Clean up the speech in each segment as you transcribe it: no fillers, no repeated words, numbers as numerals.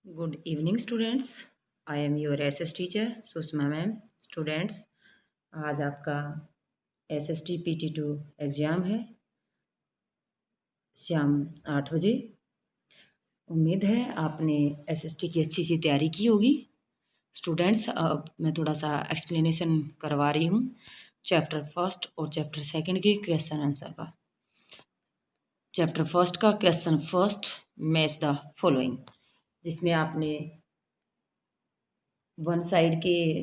Good evening, students. I am your SS teacher, Sushma ma'am. Students, आज आपका SST PT2 exam है शाम 8 बजे. उम्मीद है आपने SST की अच्छी सी तैयारी की होगी. स्टूडेंट्स, अब मैं थोड़ा सा एक्सप्लेनेशन करवा रही हूँ चैप्टर फर्स्ट और चैप्टर सेकंड के क्वेश्चन आंसर का. चैप्टर फर्स्ट का question first, match the following, जिसमें आपने वन साइड के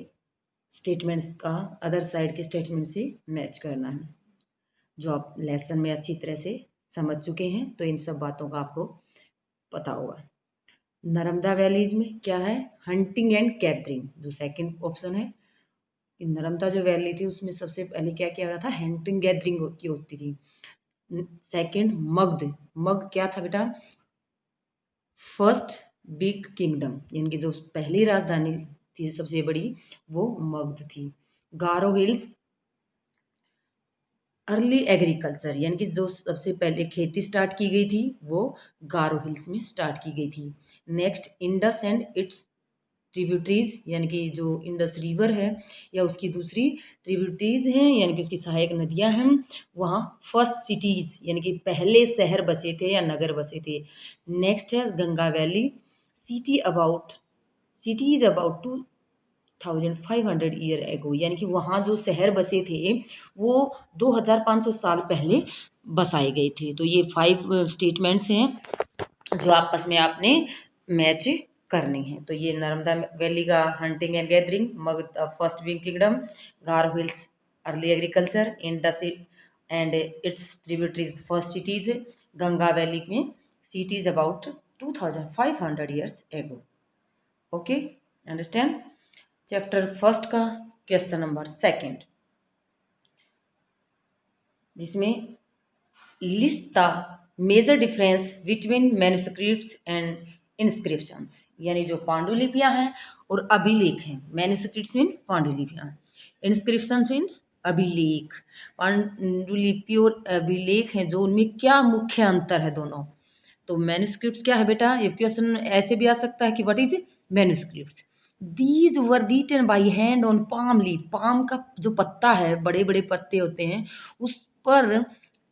स्टेटमेंट्स का अदर साइड के स्टेटमेंट से मैच करना है. जो आप लेसन में अच्छी तरह से समझ चुके हैं तो इन सब बातों का आपको पता होगा. नर्मदा वैलीज में क्या है? Hunting and gathering. जो सेकंड ऑप्शन है कि नर्मदा जो वैली थी उसमें सबसे पहले क्या किया गया था? हंटिंग गैदरिंग होती थी. सेकंड, मगध. मगध क्या था बेटा? फर्स्ट बिग किंगडम, यानी कि जो पहली राजधानी थी सबसे बड़ी, वो मगध थी. गारो हिल्स, अर्ली एग्रीकल्चर, यानी कि जो सबसे पहले खेती स्टार्ट की गई थी वो गारो हिल्स में स्टार्ट की गई थी. Next, Indus and its tributaries, यानी कि जो इंडस रिवर है या उसकी दूसरी ट्रिब्यूटरीज हैं, यानी कि उसकी सहायक नदियां हैं, वहाँ फर्स्ट सिटीज, यानी कि पहले शहर बसे थे या नगर बसे थे. नेक्स्ट है Ganga valley. City is about 2500 year ago, यानी कि वहाँ जो शहर बसे थे वो 2500 साल पहले बसाए गए थे. तो ये 5 स्टेटमेंट्स हैं जो आपस में आपने मैच करने हैं. तो ये नर्मदा वैली का hunting and gathering, Magadh first big kingdom, Garo hills early agriculture, Indus and its tributaries first cities, Ganga valley में cities about 2500 years ago. Okay, understand. Chapter first का क्वेश्चन नंबर सेकंड, जिसमें list the major difference between manuscripts and inscriptions, यानी जो पांडुलिपियां हैं और अभिलेख हैं. मैन्युस्क्रिप्ट्स मीन पांडुलिपियां, इंस्क्रिप्शन मीन्स अभिलेख. पांडुलिपि और अभिलेख हैं जो, उनमें क्या मुख्य अंतर है दोनों. तो मैन्युस्क्रिप्ट्स क्या है बेटा? ये क्वेश्चन ऐसे भी आ सकता है कि what is manuscripts. These were written by hand on palm leaf. Palm का जो पत्ता है, बड़े बड़े पत्ते होते हैं, उस पर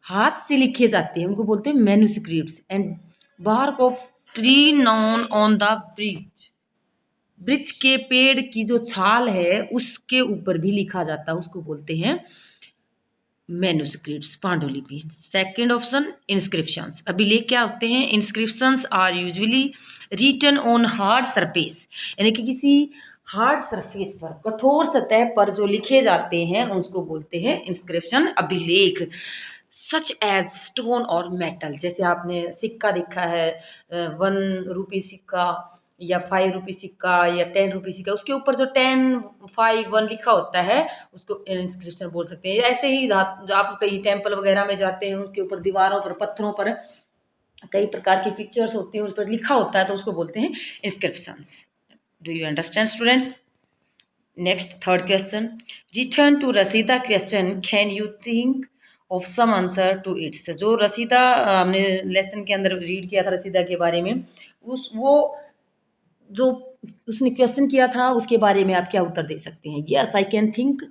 हाथ से लिखे जाते हैं, उनको बोलते हैं manuscripts. And bark of tree known on the bridge. वृक्ष के पेड़ की जो छाल है उसके ऊपर भी लिखा जाता है, उसको बोलते हैं मैन्युस्क्रिप्ट्स, पांडुलिपि. Second option, inscriptions. अभिलेख क्या होते हैं? Inscriptions are usually written on hard surface, यानी कि किसी हार्ड सरफेस पर, कठोर सतह पर जो लिखे जाते हैं उसको बोलते हैं इंस्क्रिप्शन, अभिलेख. सच एज स्टोन और मेटल, जैसे आपने सिक्का देखा है, 1 रुपी सिक्का या 5 रुपी सिक्का या 10 रुपी सिक्का, उसके ऊपर जो 10, 5, 1 लिखा होता है उसको इंस्क्रिप्शन बोल सकते हैं. ऐसे ही जो आप कई टेम्पल वगैरह में जाते हैं, उसके ऊपर दीवारों पर, पत्थरों पर कई प्रकार की पिक्चर्स होती हैं, उस पर लिखा होता है, तो उसको बोलते हैं inscriptions. Do you understand students? Next, third question, return to Rasheeda question, can you think of some answer to its. जो रसीदा हमने लेसन के अंदर रीड किया था रसीदा के बारे में, वो जो उसने क्वेश्चन किया था उसके बारे में आप क्या उत्तर दे सकते हैं? Yes, I can think.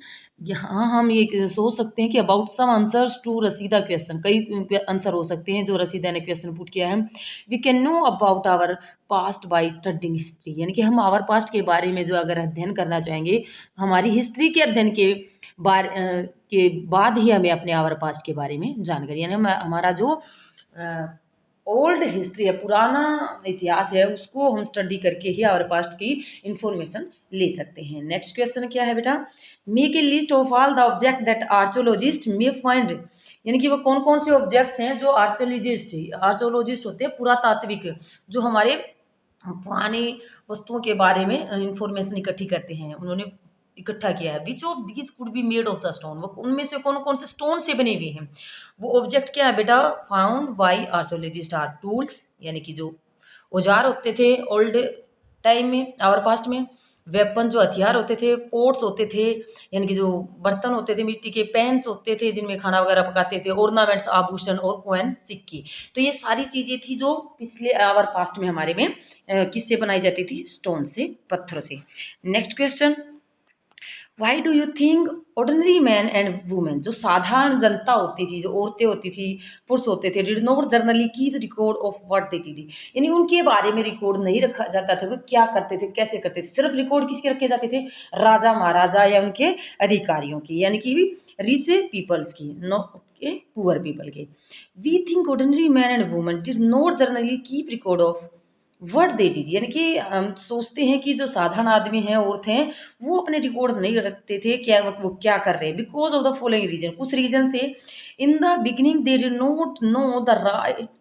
यहाँ हम ये सोच सकते हैं कि about some answers to Rasheeda question, कई आंसर हो सकते हैं जो रसीदा ने क्वेश्चन पुट किया है. We can know about our past by studying history, यानी कि हम आवर पास्ट के बारे में जो अगर अध्ययन करना चाहेंगे, हमारी हिस्ट्री के अध्ययन के बाद ही हमें अपने आवर पास्ट के बारे में जानकारी, यानी हमारा जो ओल्ड हिस्ट्री है, पुराना इतिहास है, उसको हम स्टडी करके ही आवर पास्ट की इंफॉर्मेशन ले सकते हैं. नेक्स्ट क्वेश्चन क्या है बेटा? Make a list of all the object that archaeologist may find, यानी कि वो कौन कौन से ऑब्जेक्ट्स हैं जो आर्कियोलॉजिस्ट होते हैं, पुरातात्विक, जो हमारे पुरानी वस्तुओं के बारे में इंफॉर्मेशन इकट्ठी करते हैं, उन्होंने इकट्ठा किया है. Which of these could be made of the stone, वो उनमें से कौन कौन से स्टोन से बने हुए हैं. वो ऑब्जेक्ट क्या है बेटा? Found by archaeologist are tools, यानी कि जो औजार होते थे ओल्ड टाइम में, आवर पास्ट में. वेपन जो हथियार होते थे, पोट्स होते थे यानी कि जो बर्तन होते थे मिट्टी के, पैन्स होते थे जिनमें खाना वगैरह पकाते थे, ऑर्नामेंट्स आभूषण और कॉइन सिक्के। तो ये सारी चीज़ें थी जो पिछले आवर पास्ट में हमारे में किससे बनाई जाती थी, स्टोन से, पत्थरों से। Next question, why do you think ordinary man and women, जो साधारण जनता होती थी, जो औरतें होती थी, पुरुष होते थे, did not generally keep record of what they did, यानी उनके बारे में रिकॉर्ड नहीं रखा जाता था, वो क्या करते थे, कैसे करते थे। सिर्फ रिकॉर्ड किसके रखे जाते थे, राजा महाराजा या उनके अधिकारियों की, यानी कि रिच पीपल्स की, नॉट के पुअर पीपल के। We think ordinary man and women did not generally keep record of what they did, यानी कि हम सोचते हैं कि जो साधारण आदमी हैं, औरतें हैं, वो अपने रिकॉर्ड नहीं रखते थे, क्या वो क्या कर रहे हैं, because of the following reason, कुछ रीजन से। In the beginning they did not know the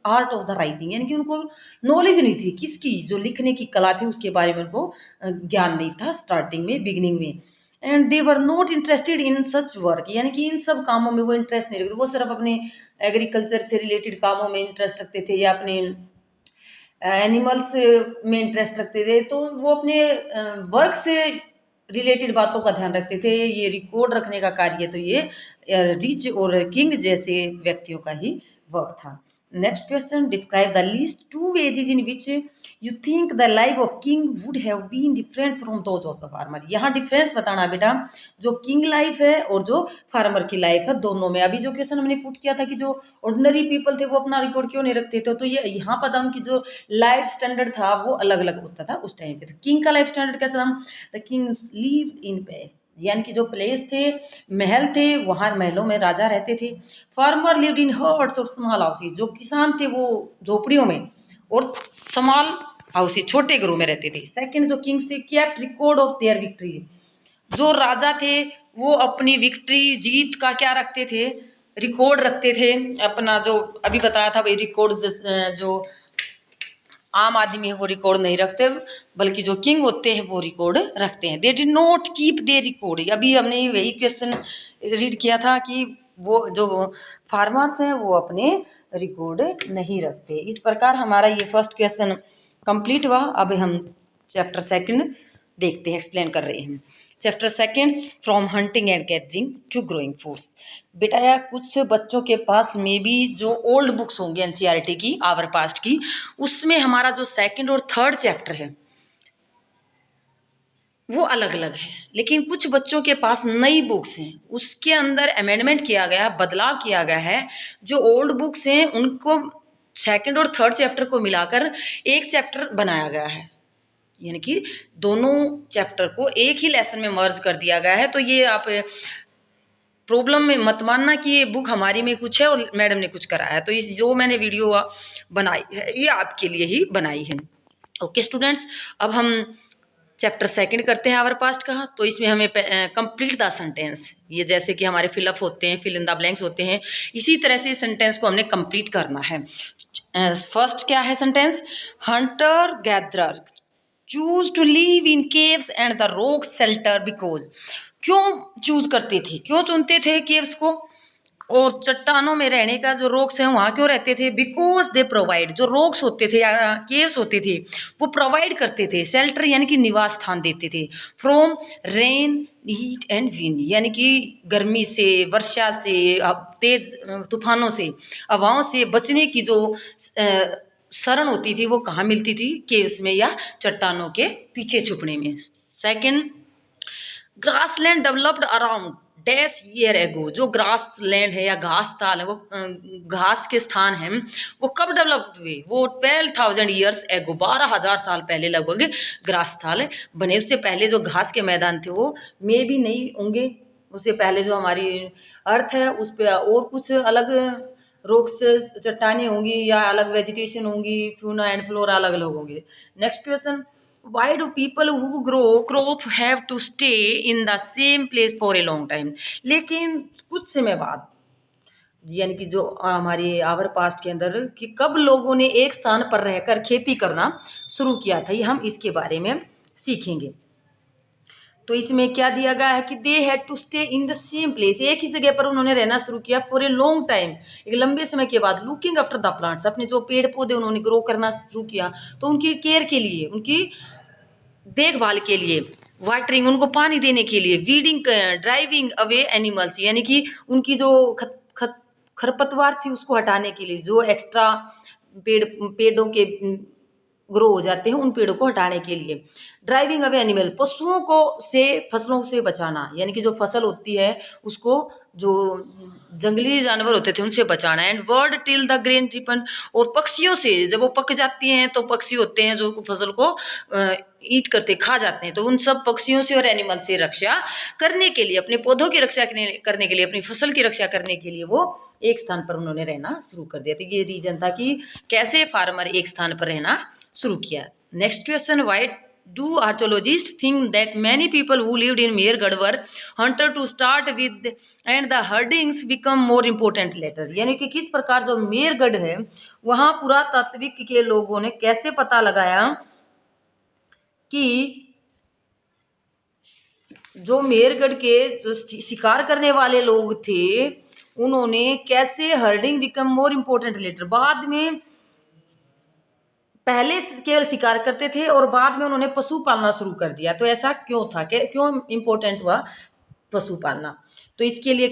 art of the writing, यानी कि उनको नॉलेज नहीं थी किसकी, जो लिखने की कला थी उसके बारे में उनको ज्ञान नहीं था स्टार्टिंग में, बिगिनिंग में। And they were not interested in such work, यानी कि इन सब कामों में वो इंटरेस्ट नहीं रखते, वो सिर्फ अपने एग्रीकल्चर से रिलेटेड कामों में इंटरेस्ट रखते थे या अपने एनिमल्स में इंटरेस्ट रखते थे। तो वो अपने वर्क से रिलेटेड बातों का ध्यान रखते थे। ये रिकॉर्ड रखने का कार्य तो ये रिच और किंग जैसे व्यक्तियों का ही वर्क था। Next question, describe the least 2 ways in which you think the life of king would have been different from those of the farmer. यहाँ डिफरेंस बताना बेटा, जो किंग लाइफ है और जो फार्मर की लाइफ है, दोनों में। अभी जो क्वेश्चन हमने पुट किया था कि जो ऑर्डिनरी पीपल थे वो अपना रिकॉर्ड क्यों नहीं रखते थे, तो ये यहाँ पता उनकी जो लाइफ स्टैंडर्ड था वो अलग अलग होता था उस टाइम पे। तो किंग का लाइफ स्टैंडर्ड कैसा था, the Kings lived in palace, यानी कि जो प्लेस थे, महल थे, वहाँ महलों में राजा रहते थे। फार्मर लिव्ड इन हट्स और स्मॉल हाउसेज, जो किसान थे वो झोपड़ियों में और स्मॉल हाउसेज छोटे घरों में रहते थे। सेकंड जो किंग्स थे, kept record of their victory, जो राजा थे वो अपनी विक्ट्री, जीत का क्या रखते थे, रिकॉर्ड रखते थे अपना। जो अभी बताया था भाई, रिकॉर्ड जो आम आदमी है वो रिकॉर्ड नहीं रखते, बल्कि जो किंग होते हैं वो रिकॉर्ड रखते हैं। दे did not keep they record, अभी हमने वही क्वेश्चन रीड किया था कि वो जो फार्मर्स हैं वो अपने रिकॉर्ड नहीं रखते। इस प्रकार हमारा ये फर्स्ट क्वेश्चन कंप्लीट हुआ। अब हम चैप्टर सेकंड देखते हैं, एक्सप्लेन कर रहे हैं। Chapter second, from hunting and gathering to growing foods. बेटा या कुछ बच्चों के पास में भी जो ओल्ड बुक्स होंगी एनसीईआरटी की, आवर पास्ट की, उसमें हमारा जो सेकंड और थर्ड चैप्टर है वो अलग अलग है। लेकिन कुछ बच्चों के पास नई बुक्स हैं, उसके अंदर अमेंडमेंट किया गया, बदलाव किया गया है। जो ओल्ड बुक्स हैं उनको सेकंड और थर्ड चैप्टर को मिलाकर एक चैप्टर बनाया गया है, यानी कि दोनों चैप्टर को एक ही लेसन में मर्ज कर दिया गया है। तो ये आप प्रॉब्लम में मत मानना कि ये बुक हमारी में कुछ है और मैडम ने कुछ कराया है। तो इस जो मैंने वीडियो बनाई है ये आपके लिए ही बनाई है। ओके स्टूडेंट्स, अब हम चैप्टर सेकंड करते हैं आवर पास्ट का। तो इसमें हमें कंप्लीट द सेंटेंस, ये जैसे कि हमारे फिलअप होते हैं, फिल इन द ब्लैंक्स होते हैं, इसी तरह से सेंटेंस को हमने कंप्लीट करना है। फर्स्ट क्या है sentence, hunter gatherer choose to live in caves and the rock shelter because, क्यों चूज करते थे, क्यों चुनते थे केव्स को और चट्टानों में रहने का, जो रॉक्स हैं वहाँ क्यों रहते थे, बिकॉज दे प्रोवाइड, जो रॉक्स होते थे या केव्स होते थे वो प्रोवाइड करते थे शेल्टर, यानी कि निवास स्थान देते थे, from rain heat and wind, यानी कि गर्मी से, वर्षा से, तेज तूफानों से, हवाओं से बचने की जो शरण होती थी वो कहाँ मिलती थी, केव्स में या चट्टानों के पीछे छुपने में। Second, grassland developed around dash year ago, जो ग्रास लैंड है या घास ताल है, वो घास के स्थान हैं, वो कब डेवलप हुए, वो 12,000 ईयर्स एगो, 12,000 साल पहले लगभग ग्रास ताल बने। उससे पहले जो घास के मैदान थे वो मे भी नहीं होंगे, उससे पहले जो हमारी अर्थ है उस पर और कुछ अलग रॉक्स, चट्टानें होंगी या अलग वेजिटेशन होंगी, फ्यूना एंड फ्लोरा अलग अलग होंगे। Next question, why do people who grow crop have to stay in the same place for a long time, लेकिन कुछ समय बाद, यानी कि जो हमारी आवर पास्ट के अंदर कि कब लोगों ने एक स्थान पर रहकर खेती करना शुरू किया था, ये हम इसके बारे में सीखेंगे। तो इसमें क्या दिया गया है कि they had to stay in the same place, एक ही जगह पर उन्होंने रहना शुरू किया फॉर ए लॉन्ग टाइम, एक लंबे समय के बाद, लुकिंग आफ्टर द प्लांट्स, अपने जो पेड़ पौधे उन्होंने ग्रो करना शुरू किया तो उनकी केयर के लिए, उनकी देखभाल के लिए, वाटरिंग, उनको पानी देने के लिए, वीडिंग, ड्राइविंग अवे एनिमल्स, यानी कि उनकी जो खरपतवार थी उसको हटाने के लिए, जो एक्स्ट्रा पेड़ों के ग्रो हो जाते हैं उन पेड़ों को हटाने के लिए। ड्राइविंग अवे एनिमल, पशुओं को से फसलों से बचाना, यानी कि जो फसल होती है उसको, जो जंगली जानवर होते थे उनसे बचाना। And bird till the grain Ripon, और पक्षियों से, जब वो पक जाती हैं तो पक्षी होते हैं जो फसल को ईट करते, खा जाते हैं, तो उन सब पक्षियों से और एनिमल से रक्षा करने के लिए, अपने पौधों की रक्षा करने के लिए, अपनी फसल की रक्षा करने के लिए वो एक स्थान पर उन्होंने रहना शुरू कर दिया था। ये रीजन था कि कैसे फार्मर एक स्थान पर रहना शुरू किया। Next question, why do archaeologist think that many people who lived in Mehrgarh were hunter to start with and the herdings become more important later, यानी कि किस प्रकार जो मेयरगढ़ है वहां पुरातात्विक के लोगों ने कैसे पता लगाया कि जो मेयरगढ़ के जो शिकार करने वाले लोग थे उन्होंने कैसे herding become more important later, बाद में पहले केवल शिकार करते थे और बाद में उन्होंने पशु पालना शुरू कर दिया, तो ऐसा क्यों था, क्यों इम्पोर्टेंट हुआ पशु पालना? तो इसके लिए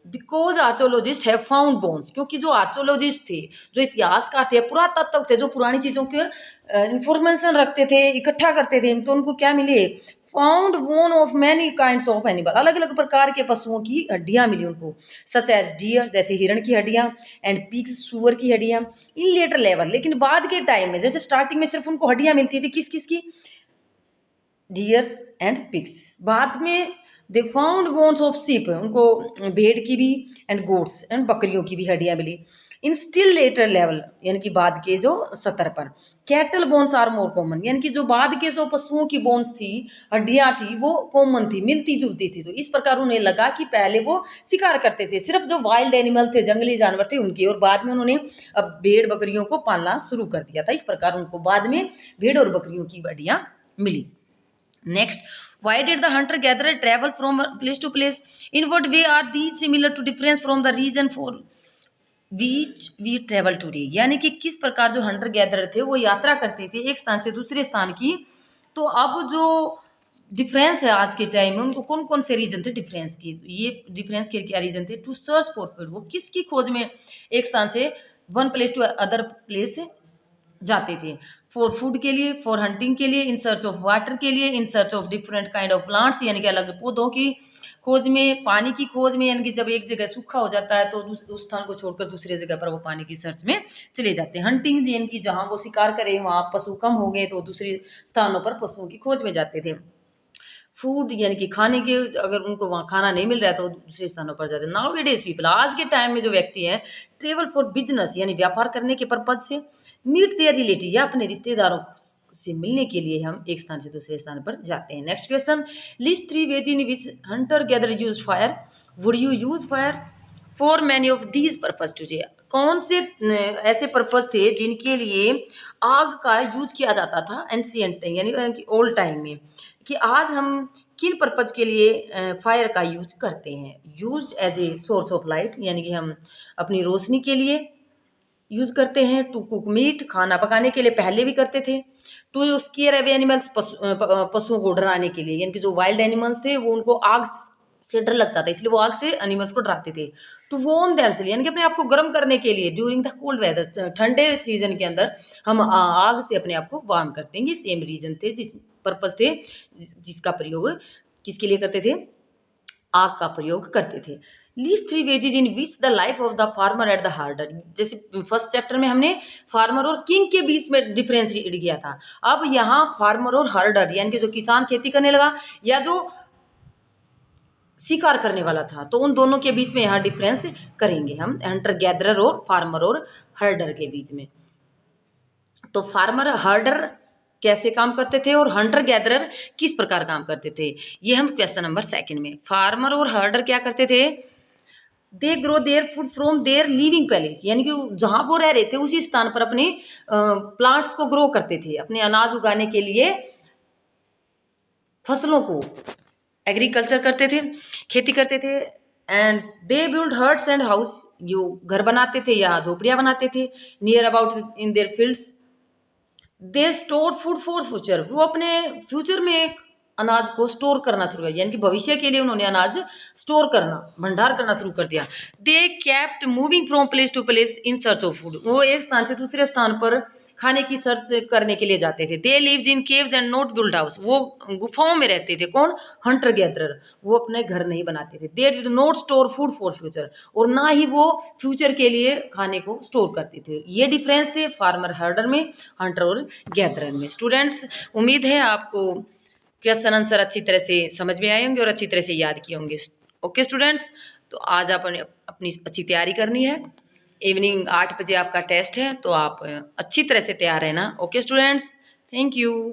बिकॉज आर्चोलॉजिस्ट हैव फाउंड बोन्स, क्योंकि जो आर्चोलॉजिस्ट थे, जो इतिहासकार थे, पुरातत्व थे, जो पुरानी चीजों के इंफॉर्मेशन रखते थे, इकट्ठा करते थे, तो उनको क्या मिले, found bone of many kinds of animal, अलग अलग प्रकार के पशुओं की हड्डियां मिली उनको, सच एज डियर, जैसे हिरण की हड्डियां, एंड पिग्स, सुअर की हड्डियां, इन लेटर लेवल। लेकिन बाद के टाइम में, जैसे स्टार्टिंग में सिर्फ उनको हड्डियां मिलती थी, किस किस की, डियर एंड पिग्स, बाद में they found bones of sheep, उनको भेड़ की भी, एंड गोट्स एंड बकरियों की भी हड्डियां मिली। इन स्टिल लेटर लेवल, यानी कि बाद के जो सतर पर, cattle bones are more common, यानी कि जो बाद के जो पशुओं की बोन्स थी, हड्डियां थी, वो कॉमन थी, मिलती जुलती थी। तो इस प्रकार उन्हें लगा कि पहले वो शिकार करते थे सिर्फ जो वाइल्ड एनिमल थे, जंगली जानवर थे उनके, और बाद में उन्होंने अब भेड़ बकरियों को पालना शुरू कर दिया था। इस प्रकार उनको बाद में भेड़ और बकरियों की हड्डियां मिली। Next, why did the hunter gatherer travel from place to place? In what way are these similar to difference from the region for which we travel today? यानी कि किस प्रकार जो हंटर गैदरर थे वो यात्रा करते थे एक स्थान से दूसरे स्थान की, तो अब जो डिफरेंस है आज के टाइम में, उनको कौन कौन से रीजन थे डिफरेंस की, ये डिफरेंस के क्या रीजन थे? टू सर्च फॉर फूड, वो किसकी खोज में एक स्थान से one place to other place जाते थे, फॉर फूड के लिए, फॉर हंटिंग के लिए, इन सर्च ऑफ वाटर के लिए, इन search of different kind of plants, यानी कि अलग पौधों की खोज में, पानी की खोज में, यानी कि जब एक जगह सूखा हो जाता है तो उस स्थान को छोड़कर दूसरे जगह पर वो पानी की सर्च में चले जाते हैं। हंटिंग, यानी कि जहाँ वो शिकार करे वहाँ पशु कम हो गए तो दूसरे स्थानों पर पशुओं की खोज में जाते थे। फूड, यानी कि खाने के, अगर उनको वहाँ खाना नहीं मिल रहा है तो दूसरे स्थानों पर जाते हैं। नाउ ए डेज पीपल, आज के टाइम में जो व्यक्ति हैं, ट्रेवल फॉर बिजनेस, यानी व्यापार करने के पर्पज से, मीट देयर रिलेटिव, या अपने रिश्तेदारों से मिलने के लिए हम एक स्थान से दूसरे स्थान पर जाते हैं। Next question, list 3 ways in which Hunter gather use fire, would you use fire for many of these purpose today? कौन से ऐसे पर्पज थे जिनके लिए आग का यूज किया जाता था एंशिएंट, यानी ओल्ड टाइम में, कि आज हम किन पर्पज के लिए फायर का यूज करते हैं? Use as a source of light, यानी कि हम अपनी रोशनी के लिए यूज करते हैं। टू कुक मीट, खाना पकाने के लिए पहले भी करते थे। टू स्केयर अवे एनिमल्स, पशुओं को डराने के लिए, यानी कि जो वाइल्ड एनिमल्स थे वो उनको आग से डर लगता था, इसलिए वो आग से एनिमल्स को डराते थे। टू वार्म देमसेल्फ, यानी कि अपने आप को गर्म करने के लिए, ड्यूरिंग द कोल्ड वेदर, ठंडे सीजन के अंदर हम आग से अपने आप को वार्म करते हैं। ये सेम रीजन थे, जिस पर्पज थे, जिसका प्रयोग किसके लिए करते थे? आग का प्रयोग करते थे। Least 3 ways in which the life of the farmer at the herder, जैसे फर्स्ट चैप्टर में हमने फार्मर और किंग के बीच में डिफरेंस रीड किया था, अब यहाँ फार्मर और हर्डर, यानी कि जो किसान खेती करने लगा या जो शिकार करने वाला था, तो उन दोनों के बीच में यहाँ डिफरेंस करेंगे हम, हंटर गैदरर और फार्मर और हर्डर के बीच में। तो फार्मर हर्डर कैसे काम करते थे और हंटर गैदरर किस प्रकार काम करते थे, ये हम क्वेश्चन नंबर 2 में। फार्मर और हर्डर क्या करते थे? They grow their food from their living palace, यानी कि जहाँ वो रह रहे थे उसी स्थान पर अपने प्लांट्स को ग्रो करते थे, अपने अनाज उगाने के लिए फसलों को एग्रीकल्चर करते थे, खेती करते थे। And they build huts and house, जो घर बनाते थे या झोपड़ियाँ बनाते थे, near about in their fields, they store food for future, वो अपने फ्यूचर में एक अनाज को स्टोर करना शुरू किया, यानी कि भविष्य के लिए उन्होंने अनाज स्टोर करना, भंडार करना शुरू कर दिया। They kept moving from place to place in search of food, वो एक स्थान से दूसरे स्थान पर खाने की सर्च करने के लिए जाते थे। They lives in caves and not build house, वो गुफाओं में रहते थे। कौन? हंटर गैदरर, वो अपने घर नहीं बनाते थे। दे did not store food for future, और ना ही वो फ्यूचर के लिए खाने को स्टोर करते थे। ये डिफरेंस थे फार्मर हर्डर में, हंटर और गैदरर में। स्टूडेंट्स, उम्मीद है आपको क्वेश्चन आंसर अच्छी तरह से समझ में आए होंगे और अच्छी तरह से याद किए होंगे। ओके स्टूडेंट्स, तो आज आपने अपनी अच्छी तैयारी करनी है। इवनिंग 8 बजे आपका टेस्ट है, तो आप अच्छी तरह से तैयार रहना। Okay students, thank you.